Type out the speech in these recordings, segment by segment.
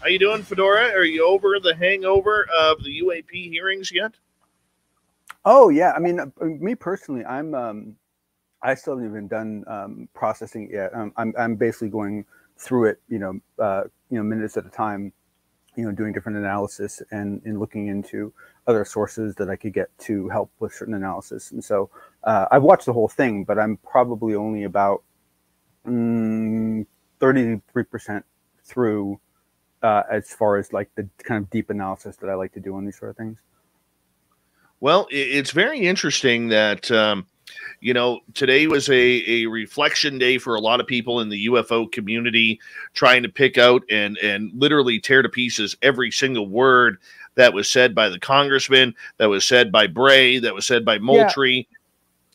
How you doing, Fedora? Are you over the hangover of the UAP hearings yet? Oh yeah, I mean, me personally, I still haven't even done processing it yet. I'm basically going through it, minutes at a time, doing different analysis and looking into other sources that I could get to help with certain analysis. And so I've watched the whole thing, but I'm probably only about 33% through as far as like the kind of deep analysis that I like to do on these sort of things. Well, it's very interesting that, today was a reflection day for a lot of people in the UFO community, trying to pick out and literally tear to pieces every single word that was said by the congressman, that was said by Bray, that was said by Moultrie.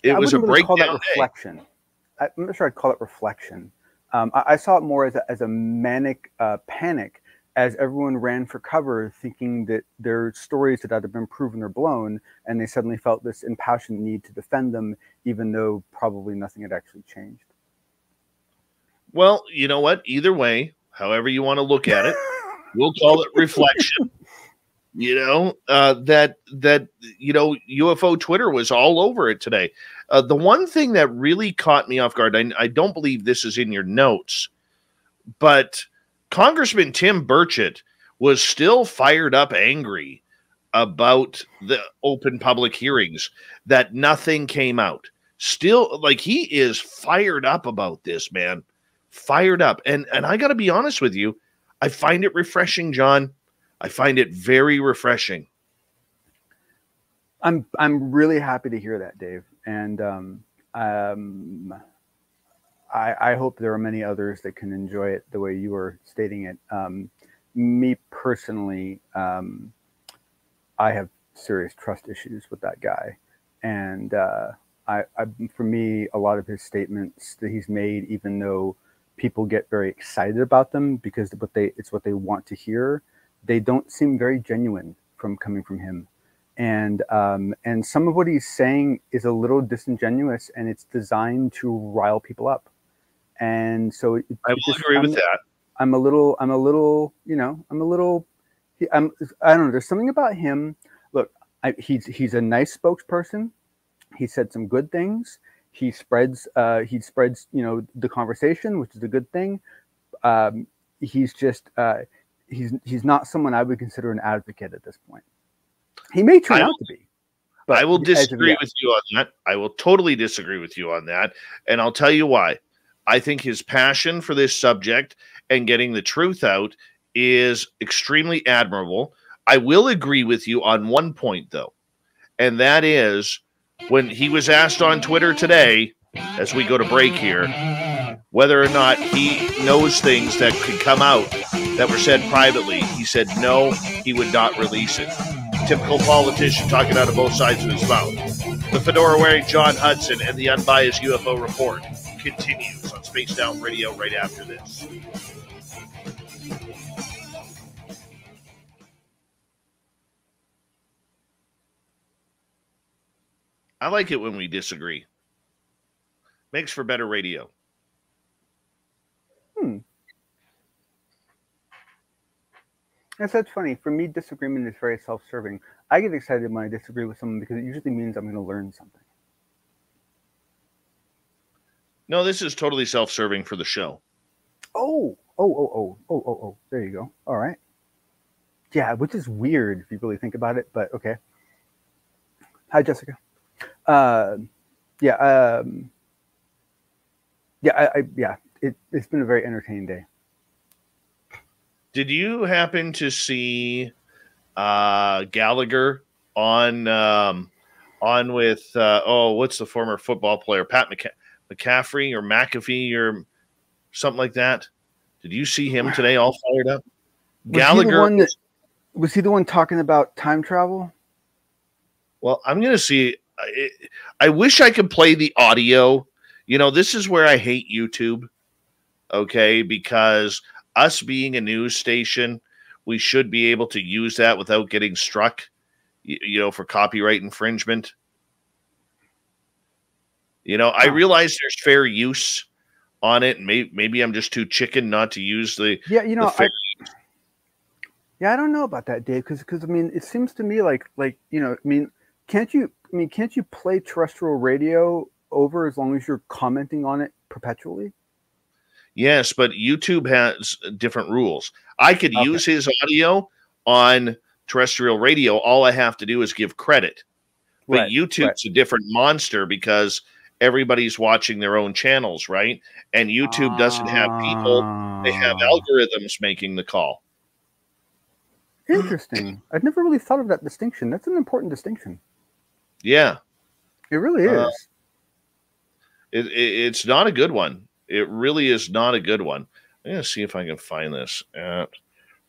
Yeah. It was a breakdown. Call that reflection. I'm not sure I'd call it reflection. I saw it more as a manic panic, as everyone ran for cover thinking that their stories had either been proven or blown, and they suddenly felt this impassioned need to defend them, even though probably nothing had actually changed. Well, you know what? Either way, however you want to look at it, we'll call it reflection. UFO Twitter was all over it today. The one thing that really caught me off guard, I don't believe this is in your notes, but Congressman Tim Burchett was still fired up, angry about the open public hearings, that nothing came out. Still, like, he is fired up about this, man. Fired up. And I got to be honest with you, I find it refreshing, John. I find it very refreshing. I'm really happy to hear that, Dave. And I hope there are many others that can enjoy it the way you were stating it. Me personally, I have serious trust issues with that guy. And for me, a lot of his statements that he's made, even though people get very excited about them because it's what they want to hear, they don't seem very genuine coming from him. And some of what he's saying is a little disingenuous, and it's designed to rile people up. And so I will agree with that. I don't know. There's something about him. Look, he's a nice spokesperson. He said some good things. He spreads the conversation, which is a good thing. He's just he's not someone I would consider an advocate at this point. He may turn out to be. But I will disagree with you on that. I will totally disagree with you on that. And I'll tell you why. I think his passion for this subject and getting the truth out is extremely admirable. I will agree with you on one point, though, and that is when he was asked on Twitter today, as we go to break here, whether or not he knows things that could come out that were said privately. He said no, he would not release it. Typical politician talking out of both sides of his mouth. The fedora-wearing Jon Hudson and the Unbiased UFO Report continues on Spaced Out Radio right after this. I like it when we disagree. Makes for better radio. That's funny. For me, disagreement is very self-serving. I get excited when I disagree with someone because it usually means I'm going to learn something. No, this is totally self-serving for the show. Oh. There you go. All right. Yeah, which is weird if you really think about it, but okay. Hi, Jessica. It's been a very entertaining day. Did you happen to see Gallagher on with what's the former football player, Pat McAfee or McAfee or something like that? Did you see him today all fired up? Gallagher, was he the one talking about time travel? Well, I'm going to see. I wish I could play the audio. This is where I hate YouTube. Okay, because us being a news station, we should be able to use that without getting struck, for copyright infringement. I realize there's fair use on it, and maybe I'm just too chicken not to use the. Yeah, Yeah, I don't know about that, Dave, because I mean, it seems to me like you know, I mean, can't you play terrestrial radio over as long as you're commenting on it perpetually? Yes, but YouTube has different rules. I could use his audio on terrestrial radio. All I have to do is give credit. But YouTube's a different monster because everybody's watching their own channels, right? And YouTube doesn't have people. They have algorithms making the call. Interesting. I've never really thought of that distinction. That's an important distinction. Yeah. It really is. It's not a good one. It really is not a good one. I'm going to see if I can find this at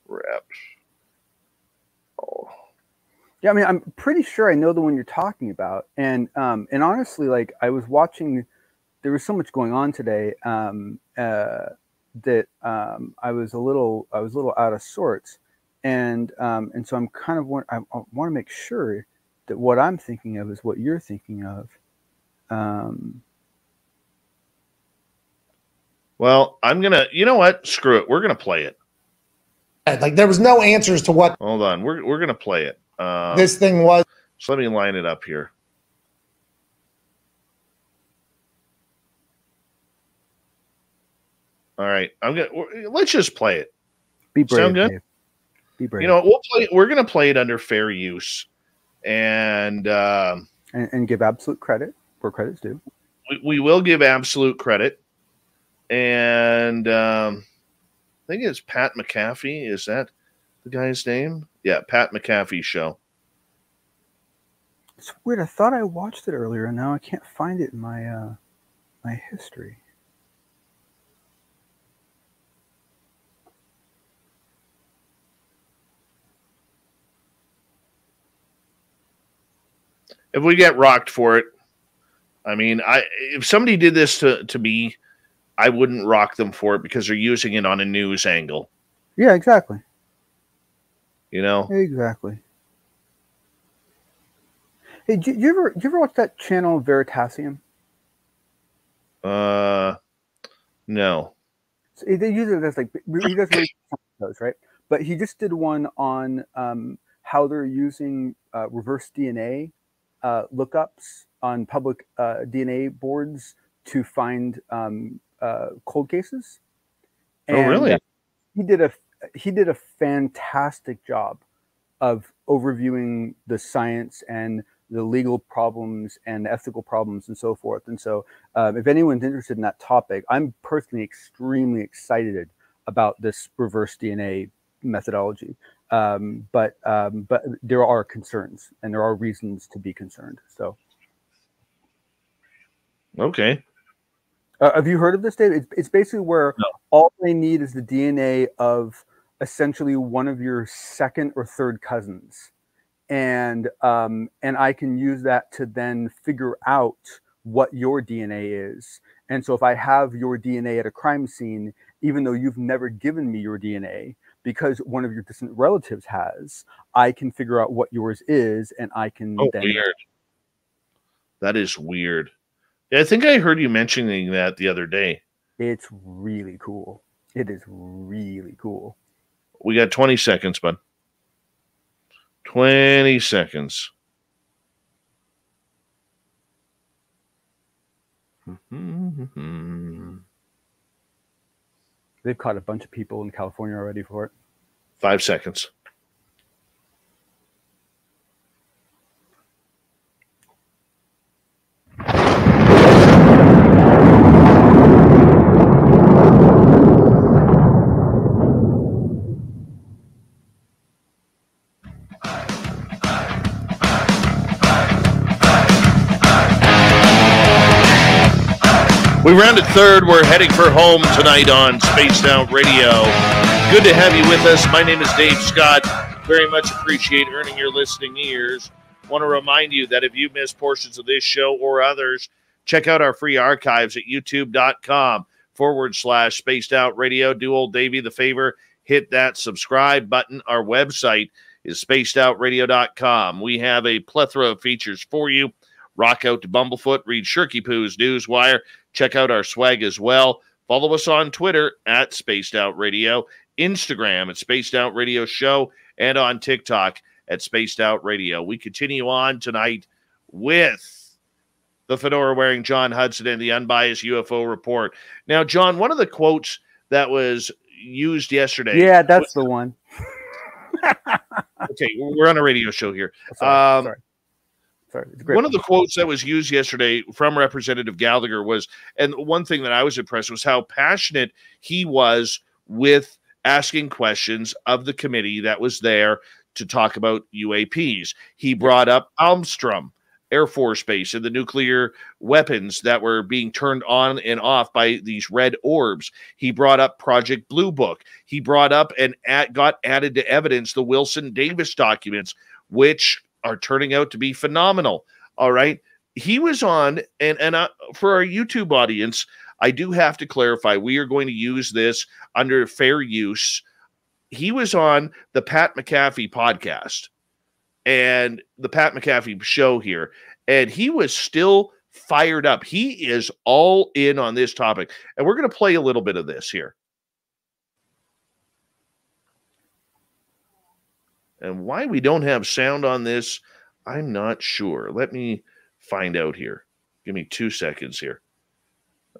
Rep. Oh. Yeah, I mean, I'm pretty sure I know the one you're talking about. And honestly, like, I was watching, there was so much going on today that I was a little out of sorts. And so I'm kind of I want to make sure that what I'm thinking of is what you're thinking of. Well, I'm going to, you know what? Screw it. We're going to play it. Like, there was no answers to what. Hold on. We're going to play it. This thing was. So let me line it up here. All right. Let's just play it. Be brave. Sound good? Dave. Be brave. You know, we're going to play it under fair use and give absolute credit where credit's due. We will give absolute credit. And I think it's Pat McAfee. Is that the guy's name? Yeah, Pat McAfee show. It's weird. I thought I watched it earlier, and now I can't find it in my my history. If we get rocked for it, I mean, if somebody did this to me, I wouldn't rock them for it because they're using it on a news angle. Yeah, exactly. You know? Exactly. Hey, did you ever watch that channel Veritasium? No. So they use it as like, he does those, right? But he just did one on how they're using reverse DNA lookups on public DNA boards to find cold cases. And, oh, really? He did a fantastic job of overviewing the science and the legal problems and the ethical problems and so forth. And so if anyone's interested in that topic, I'm personally extremely excited about this reverse DNA methodology. But there are concerns and there are reasons to be concerned. So. Okay. Have you heard of this, Dave? It's basically where all they need is the DNA of essentially one of your second or third cousins. And I can use that to then figure out what your DNA is. And so if I have your DNA at a crime scene, even though you've never given me your DNA, because one of your distant relatives has, I can figure out what yours is, and I can then... Weird. That is weird. Yeah, I think I heard you mentioning that the other day. It's really cool. It is really cool. We got 20 seconds, bud. 20 seconds. They've caught a bunch of people in California already for it. 5 seconds. We rounded third. We're heading for home tonight on Spaced Out Radio. Good to have you with us. My name is Dave Scott. Very much appreciate earning your listening ears. Want to remind you that if you miss portions of this show or others, check out our free archives at youtube.com/Spaced Out Radio. Do old Davey the favor. Hit that subscribe button. Our website is spacedoutradio.com. We have a plethora of features for you. Rock out to Bumblefoot. Read Shirky Poo's Newswire. Check out our swag as well. Follow us on Twitter at Spaced Out Radio. Instagram at Spaced Out Radio Show, and on TikTok at Spaced Out Radio. We continue on tonight with the fedora-wearing Jon Hudson and the Unbiased UFO Report. Now, John, one of the quotes that was used yesterday. Yeah, that's the one. Okay, we're on a radio show here. Sorry. It's a great one of the quotes that was used yesterday from Representative Gallagher was, and one thing that I was impressed was how passionate he was with asking questions of the committee that was there to talk about UAPs. He brought up Almstrom Air Force Base and the nuclear weapons that were being turned on and off by these red orbs. He brought up Project Blue Book. He brought up and got added to evidence the Wilson Davis documents, which are turning out to be phenomenal. All right. He was on, and for our YouTube audience, I do have to clarify, we are going to use this under fair use. He was on the Pat McAfee podcast and the Pat McAfee show here, and he was still fired up. He is all in on this topic, and we're going to play a little bit of this here. And why we don't have sound on this, I'm not sure. Let me find out here. Give me 2 seconds here.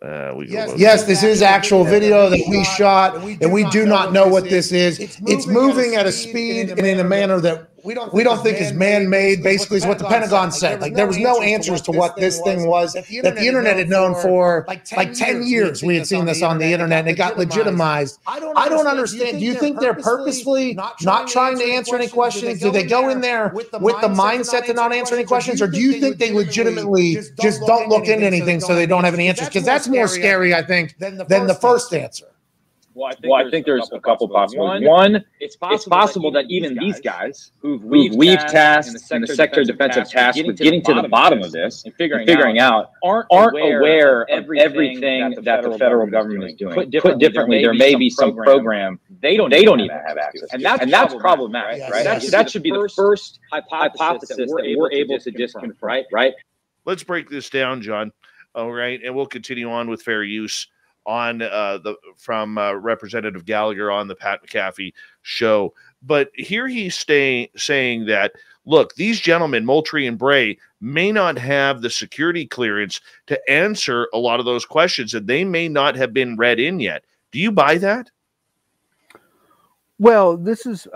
Yes, this is actual video that we shot, and we do not know what this is. It's moving at a speed and in a manner that we don't think is man-made. Basically, is what the Pentagon said. Like, there was no answers to what this thing was that the internet had known for like 10 years. We had seen this on the internet, and it got legitimized. I don't understand. Do you think they're purposefully not trying to answer any questions? Do they go in there with the mindset to not answer any questions, or do you think they legitimately just don't look into anything so they don't have any answers? Because that's more scary, I think, than the first ansanswer. Well, I think there's a couple possibilities. One, it's possible that even these guys who've we've tasked and the Secretary of Defense have tasked with getting to the bottom of this and figuring out aren't aware of everything that the federal government is doing. Put differently, there may be some program they don't even have access to. And that's problematic, right? That should be the first hypothesis that we're able to disconfirm, right? Let's break this down, John. All right, and we'll continue on with fair use on from Representative Gallagher on the Pat McAfee show. But here he's saying that, look, these gentlemen, Moultrie and Bray, may not have the security clearance to answer a lot of those questions, and they may not have been read in yet. Do you buy that? Well, this is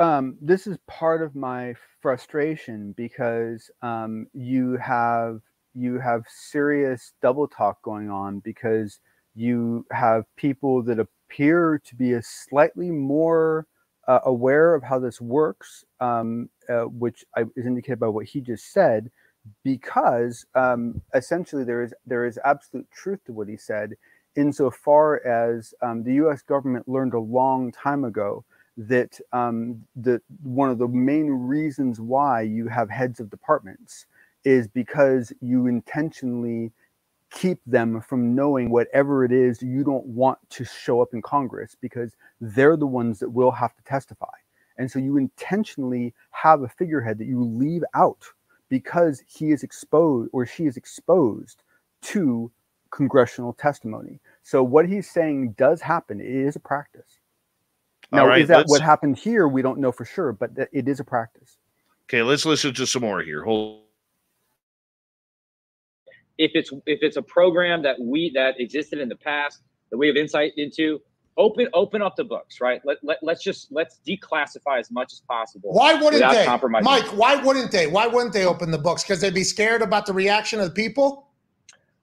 part of my frustration, because you have serious double talk going on, because you have people that appear to be slightly more aware of how this works, which is indicated by what he just said, because essentially there is absolute truth to what he said, insofar as the U.S. government learned a long time ago that one of the main reasons why you have heads of departments is because you intentionally keep them from knowing whatever it is you don't want to show up in Congress, because they're the ones that will have to testify. And so you intentionally have a figurehead that you leave out because he is exposed, or she is exposed to congressional testimony. So what he's saying does happen. It is a practice. Now, is that what happened here? We don't know for sure, but it is a practice. Okay, let's listen to some more here. Hold. If it's a program that existed in the past that we have insight into, open up the books, right? Let's declassify as much as possible. Why wouldn't they, Mike? Why wouldn't they? Why wouldn't they open the books? Because they'd be scared about the reaction of the people.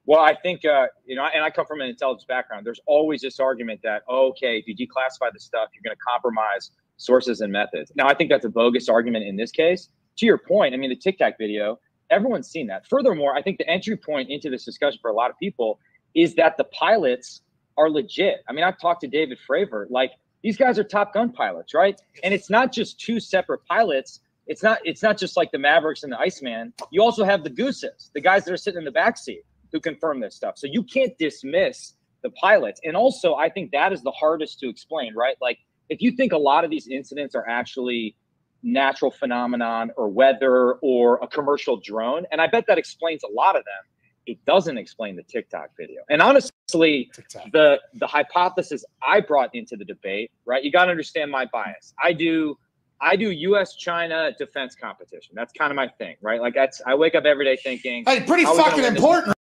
Well, I think and I come from an intelligence background. There's always this argument that, okay, if you declassify the stuff, you're going to compromise sources and methods. Now, I think that's a bogus argument in this case. To your point, I mean, the Tic Tac video, everyone's seen that. Furthermore, I think the entry point into this discussion for a lot of people is that the pilots are legit. I mean, I've talked to David Fravor. Like, these guys are Top Gun pilots, right? And it's not just two separate pilots. It's not just like the Mavericks and the Iceman. You also have the Gooses, the guys that are sitting in the backseat, who confirm this stuff. So you can't dismiss the pilots. And also, I think that is the hardest to explain, right? Like, if you think a lot of these incidents are actually natural phenomenon or weather or a commercial drone, and I bet that explains a lot of them, it doesn't explain the TikTok video. And honestly, the hypothesis I brought into the debate, right? You got to understand my bias. I do U.S.-China defense competition. That's kind of my thing, right? Like I wake up every day thinking, hey, pretty fucking important.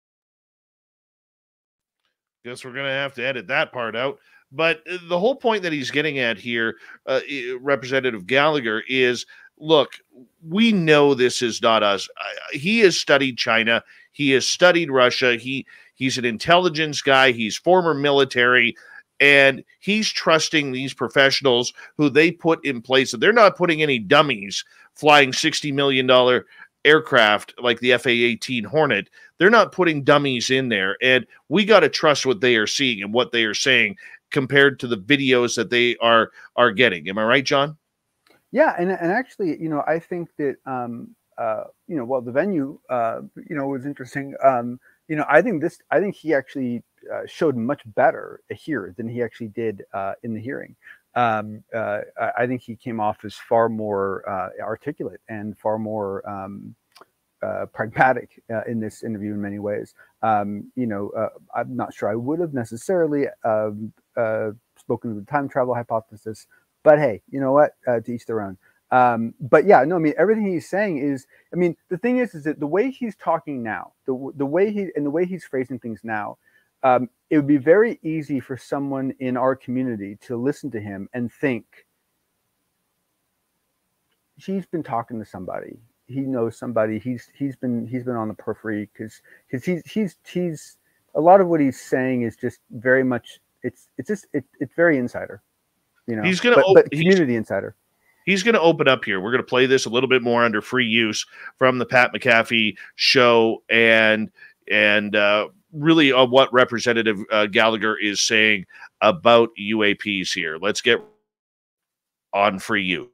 Guess we're gonna have to edit that part out. But the whole point that he's getting at here, Representative Gallagher, is, look, we know this is not us. He has studied China. He has studied Russia. He's an intelligence guy. He's former military. And he's trusting these professionals who they put in place. They're not putting any dummies flying $60 million aircraft like the FA-18 Hornet. They're not putting dummies in there. And we got to trust what they are seeing and what they are saying compared to the videos that they are getting. Am I right, John? Yeah, and actually, you know, I think that you know, well, the venue, you know, was interesting. You know, I think he actually showed much better here than he actually did in the hearing. I think he came off as far more articulate and far more pragmatic in this interview in many ways. You know, I'm not sure I would have necessarily spoken to the time travel hypothesis, but hey, you know what? To each their own. But yeah, no, I mean, everything he's saying is, I mean, the thing is that the way he's talking now, the way he's phrasing things now, it would be very easy for someone in our community to listen to him and think he's been talking to somebody. He knows somebody. He's been on the periphery because he's a lot of what he's saying is just very much it's very insider, you know. He's gonna but community insider. He's going to open up here. We're going to play this a little bit more under free use from the Pat McAfee show and really what Representative Gallagher is saying about UAPs here. Let's get on free use.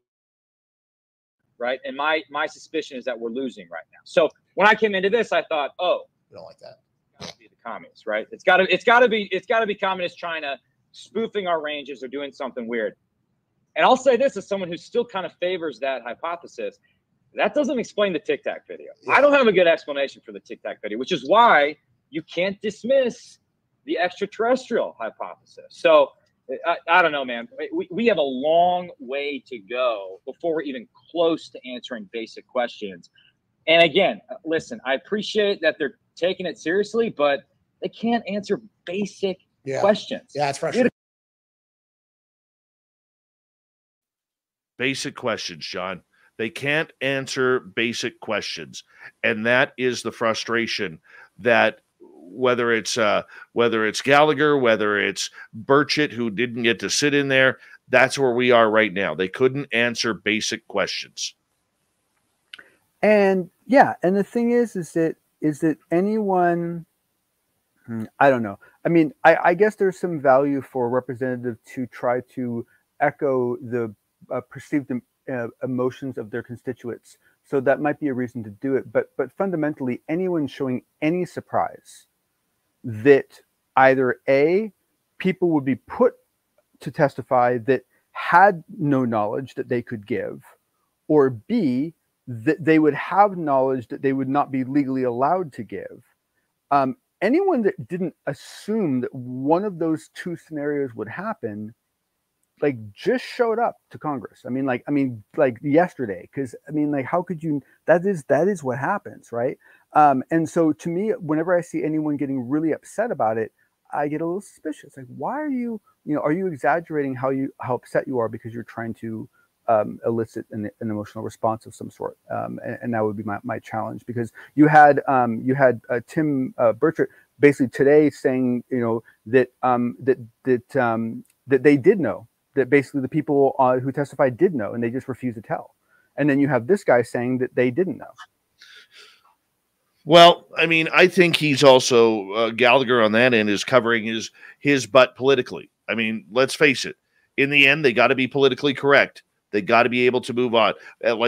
Right. And my suspicion is that we're losing right now. So when I came into this, I thought, oh, we don't like that. It's got to be the communists, right? It's got to be communist China spoofing our ranges or doing something weird. And I'll say this as someone who still kind of favors that hypothesis. That doesn't explain the Tic Tac video. Yeah. I don't have a good explanation for the Tic Tac video, which is why you can't dismiss the extraterrestrial hypothesis. So I don't know, man. We have a long way to go before we're even close to answering basic questions. And again, listen, I appreciate that they're taking it seriously, but they can't answer basic questions. Yeah, it's frustrating. Basic questions, John. They can't answer basic questions. And that is the frustration that whether it's Gallagher, whether it's Burchett, who didn't get to sit in there, that's where we are right now. They couldn't answer basic questions. And yeah, and the thing is that anyone, I don't know. I mean, I guess there's some value for a representative to try to echo the perceived emotions of their constituents. So that might be a reason to do it. But fundamentally, anyone showing any surprise that either A, people would be put to testify that had no knowledge that they could give, or B, that they would have knowledge that they would not be legally allowed to give. Anyone that didn't assume that one of those two scenarios would happen, like, just showed up to Congress. I mean, like yesterday, because I mean, like, how could you? That is what happens, right? And so, to me, whenever I see anyone getting really upset about it, I get a little suspicious. Like, why are you? You know, are you exaggerating how upset you are because you're trying to elicit an emotional response of some sort? And that would be my challenge, because you had Tim Burchett basically today saying, you know, that that they did know. That basically the people who testified did know, and they just refused to tell. And then you have this guy saying that they didn't know. Well, I mean, I think he's also Gallagher on that end is covering his butt politically. I mean, let's face it. In the end, they got to be politically correct. They got to be able to move on,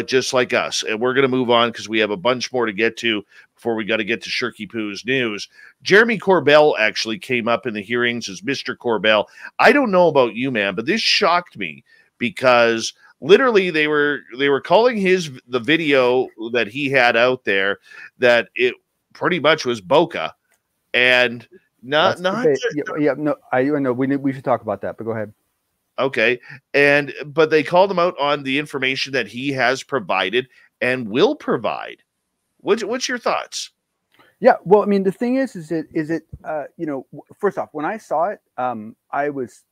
just like us. And we're going to move on because we have a bunch more to get to before we got to get to Shirky Poo's news. Jeremy Corbell actually came up in the hearings as Mr. Corbell. I don't know about you, man, but this shocked me because literally they were calling the video that he had out there that it pretty much was bokeh, and not no, I know we should talk about that, but go ahead. Okay, but they called him out on the information that he has provided and will provide. What's your thoughts? Yeah, well, I mean, the thing is it you know, first off, when I saw it, I was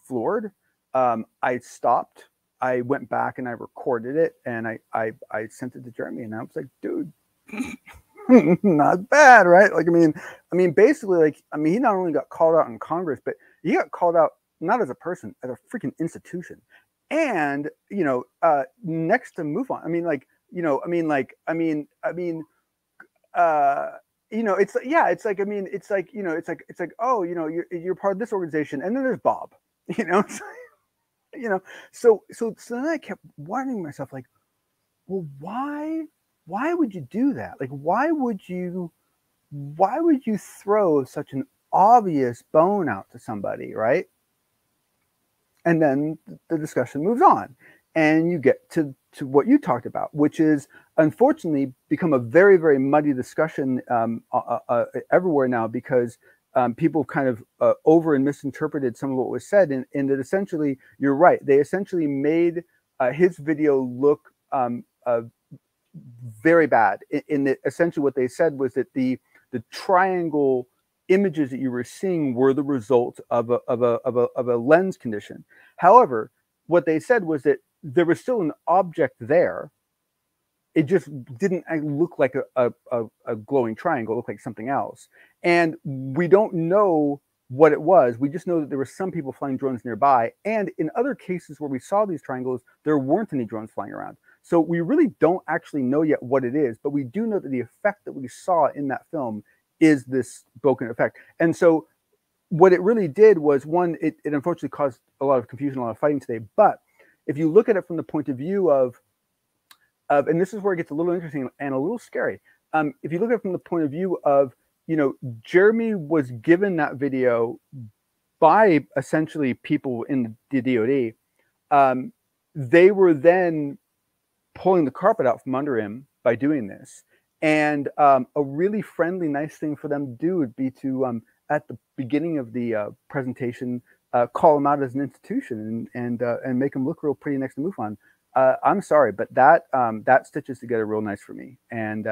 floored. I stopped. I went back and I recorded it, and I sent it to Jeremy, and I was like, dude, not bad, right? Like, I mean, basically, like, I mean, he not only got called out in Congress, but he got called out not as a person, as a freaking institution. And, you know, next to move on, I mean, like, you know, you know, it's, yeah, it's like, I mean, it's like, you know, it's like, oh, you know, you're part of this organization, and then there's Bob, you know, you know, so then I kept wondering myself, like, well, why would you do that? Like, why would you throw such an obvious bone out to somebody, right? And then the discussion moves on, and you get to what you talked about, which is unfortunately become a very, very muddy discussion everywhere now, because people kind of over and misinterpreted some of what was said, and that essentially, you're right, they essentially made his video look very bad. In that, essentially, what they said was that the triangle images that you were seeing were the result of a lens condition. However, what they said was that there was still an object there. It just didn't look like a glowing triangle. It looked like something else. And we don't know what it was. We just know that there were some people flying drones nearby. And in other cases where we saw these triangles, there weren't any drones flying around. So we really don't actually know yet what it is, but we do know that the effect that we saw in that film is this bokeh effect. And so what it really did was, one, it unfortunately caused a lot of confusion, a lot of fighting today. But if you look at it from the point of view of and this is where it gets a little interesting and a little scary. If you look at it from the point of view of, you know, Jeremy was given that video by essentially people in the DoD. They were then pulling the carpet out from under him by doing this. And a really friendly, nice thing for them to do would be to, at the beginning of the presentation, call him out as an institution and make him look real pretty next to MUFON. I'm sorry, but that stitches together real nice for me. And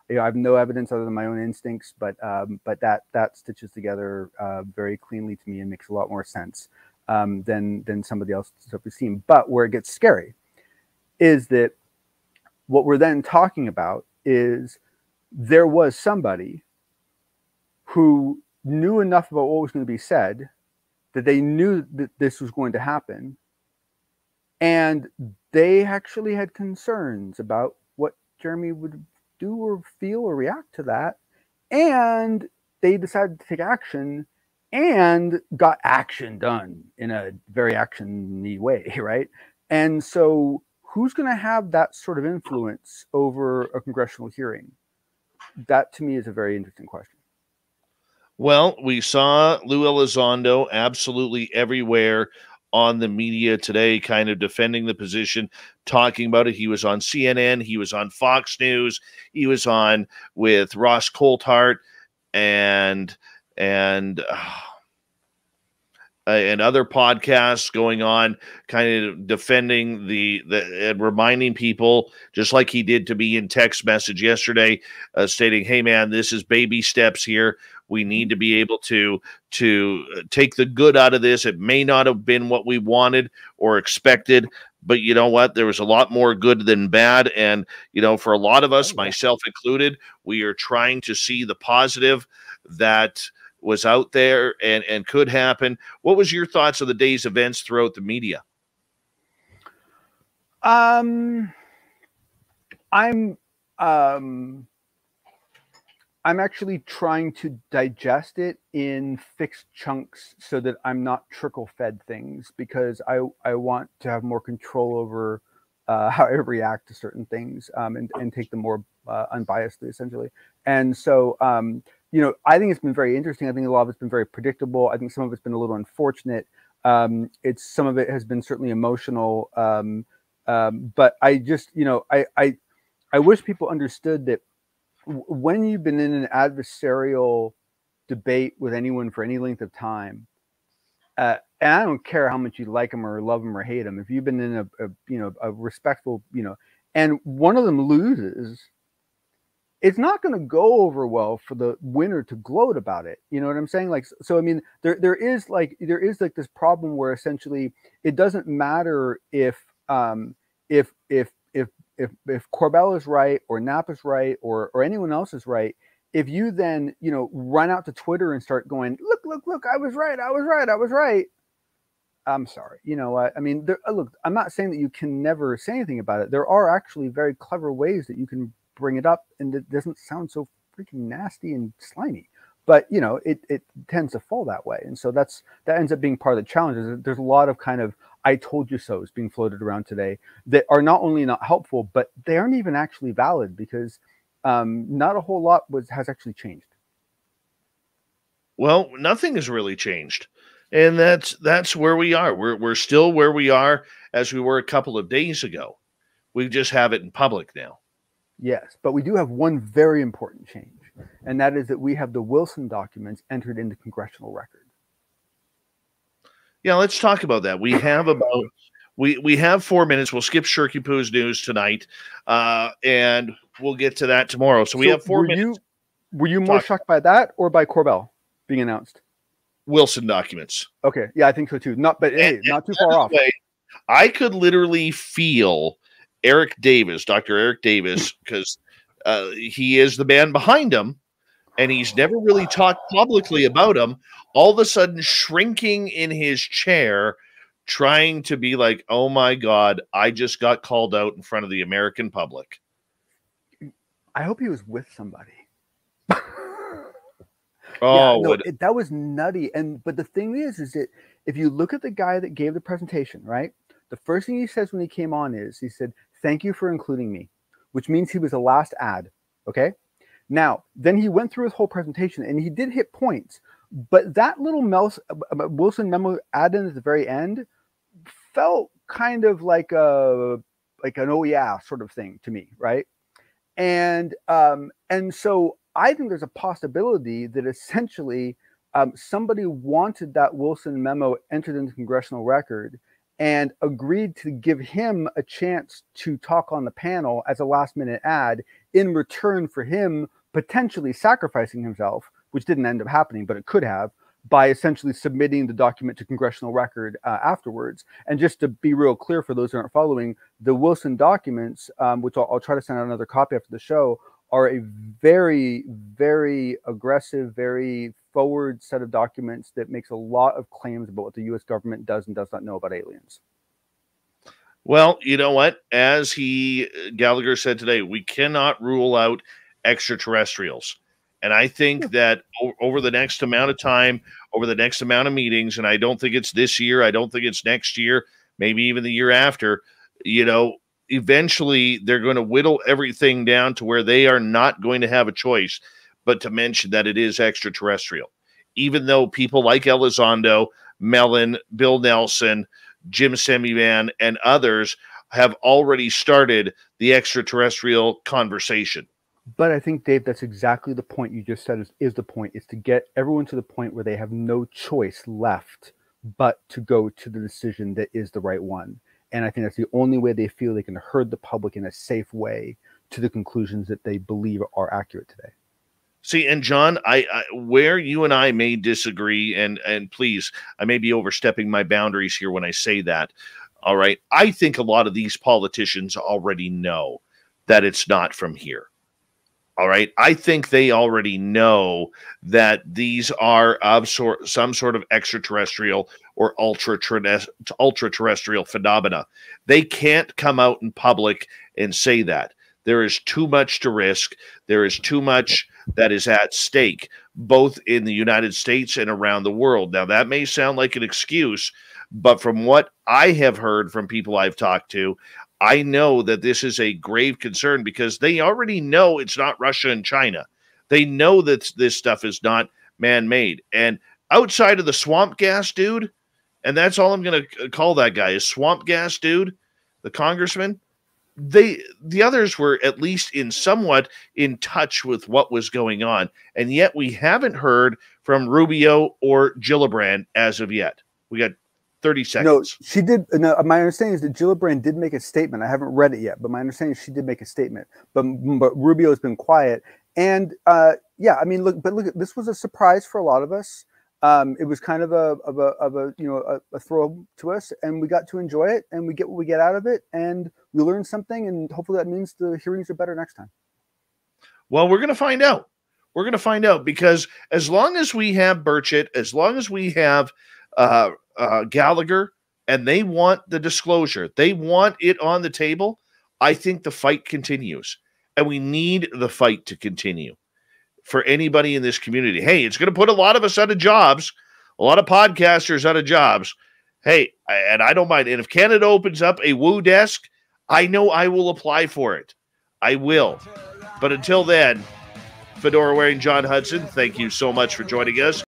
you know, I have no evidence other than my own instincts, but that stitches together very cleanly to me and makes a lot more sense than somebody else's stuff we've seen. But where it gets scary is that what we're then talking about is there was somebody who knew enough about what was going to be said that they knew that this was going to happen, and they actually had concerns about what Jeremy would do or feel or react to that, and they decided to take action and got action done in a very action-y way, right? And so who's going to have that sort of influence over a congressional hearing? That, to me, is a very interesting question. Well, we saw Lou Elizondo absolutely everywhere on the media today, kind of defending the position, talking about it. He was on CNN. He was on Fox News. He was on with Ross Coulthart and other podcasts going on, kind of defending the and reminding people, just like he did to me in text message yesterday, stating, "Hey man, this is baby steps here. We need to be able to take the good out of this. It may not have been what we wanted or expected, but you know what? There was a lot more good than bad. And, you know, for a lot of us, myself included, we are trying to see the positive that was out there and could happen." What was your thoughts of the day's events throughout the media? I'm actually trying to digest it in fixed chunks so that I'm not trickle-fed things, because I want to have more control over how I react to certain things, and take them more unbiasedly, essentially. And so, you know, I think it's been very interesting. I think a lot of it's been very predictable. I think some of it's been a little unfortunate. Some of it has been certainly emotional. But I just, you know, I wish people understood that when you've been in an adversarial debate with anyone for any length of time, and I don't care how much you like them or love them or hate them, if you've been in a respectful, and one of them loses, it's not going to go over well for the winner to gloat about it. You know what I'm saying? Like, so I mean, there is this problem where essentially it doesn't matter if Corbell is right or Knapp is right or anyone else is right. If you then, run out to Twitter and start going, look, I was right. I'm sorry. You know what? I mean, look, I'm not saying that you can never say anything about it. There are actually very clever ways that you can bring it up and it doesn't sound so freaking nasty and slimy. But, it tends to fall that way. And so that ends up being part of the challenge. There's a lot of kind of I told you so's being floated around today that are not only not helpful, but they aren't even actually valid because not a whole lot has actually changed. Well, nothing has really changed. And that's where we are. We're still where we are as we were a couple of days ago. We just have it in public now. Yes, but we do have one very important change, and that is that we have the Wilson documents entered into congressional record. Yeah, let's talk about that. We have we have 4 minutes. We'll skip Shirky Poo's news tonight, and we'll get to that tomorrow. So we have 4 minutes. Were you more shocked by that or by Corbell being announced? Wilson documents. Okay, yeah, I think so too. Not too far off. I could literally feel Dr. Eric Davis, because he is the man behind him, and he's never really talked publicly about him, all of a sudden shrinking in his chair, trying to be like, oh my God, I just got called out in front of the American public. I hope he was with somebody. Oh, yeah, no, that was nutty. But the thing is that if you look at the guy that gave the presentation, right? The first thing he says when he came on is he said, "Thank you for including me," which means he was the last ad. Okay. Now, then he went through his whole presentation and he did hit points, but that little Wilson memo added at the very end felt kind of like an oh yeah sort of thing to me, right? And so I think there's a possibility that essentially somebody wanted that Wilson memo entered into congressional record and agreed to give him a chance to talk on the panel as a last-minute ad in return for him potentially sacrificing himself, which didn't end up happening, but it could have, by essentially submitting the document to congressional record afterwards. And just to be real clear for those who aren't following, the Wilson documents, which I'll try to send out another copy after the show, are a very, very aggressive, very forward set of documents that makes a lot of claims about what the U.S. government does and does not know about aliens. Well, you know what? As Gallagher said today, we cannot rule out extraterrestrials. And I think that over the next amount of time, over the next amount of meetings, and I don't think it's this year, I don't think it's next year, maybe even the year after, eventually they're going to whittle everything down to where they are not going to have a choice but to mention that it is extraterrestrial. Even though people like Elizondo, Mellon, Bill Nelson, Jim Semivan, and others have already started the extraterrestrial conversation. But I think, Dave, that's exactly the point you just said is the point, is to get everyone to the point where they have no choice left but to go to the decision that is the right one. And I think that's the only way they feel they can herd the public in a safe way to the conclusions that they believe are accurate today. See, and John, I where you and I may disagree, and please, I may be overstepping my boundaries here when I say that. All right. I think a lot of these politicians already know that it's not from here. All right. I think they already know that these are of some sort of extraterrestrial or ultra-terrestrial phenomena. They can't come out in public and say that. There is too much to risk. There is too much that is at stake, both in the United States and around the world. Now, that may sound like an excuse, but from what I have heard from people I've talked to, I know that this is a grave concern because they already know it's not Russia and China. They know that this stuff is not man-made. And outside of the swamp gas dude, and that's all I'm going to call that guy, is swamp gas dude, the congressman, the others were at least somewhat in touch with what was going on, and yet we haven't heard from Rubio or Gillibrand as of yet. We got 30 seconds. No, she did. No, my understanding is that Gillibrand did make a statement. I haven't read it yet, but my understanding is she did make a statement. But Rubio has been quiet. And yeah, I mean, look, this was a surprise for a lot of us. It was kind of a thrill to us, and we got to enjoy it, and we get what we get out of it, and we learned something, and hopefully that means the hearings are better next time. Well, we're going to find out. We're going to find out, because as long as we have Burchett, as long as we have Gallagher, and they want the disclosure, they want it on the table, I think the fight continues, and we need the fight to continue. For anybody in this community, hey, it's going to put a lot of us out of jobs, a lot of podcasters out of jobs. Hey, and I don't mind. And if Canada opens up a Woo desk, I know I will apply for it. I will. But until then, fedora wearing Jon Hudson, thank you so much for joining us.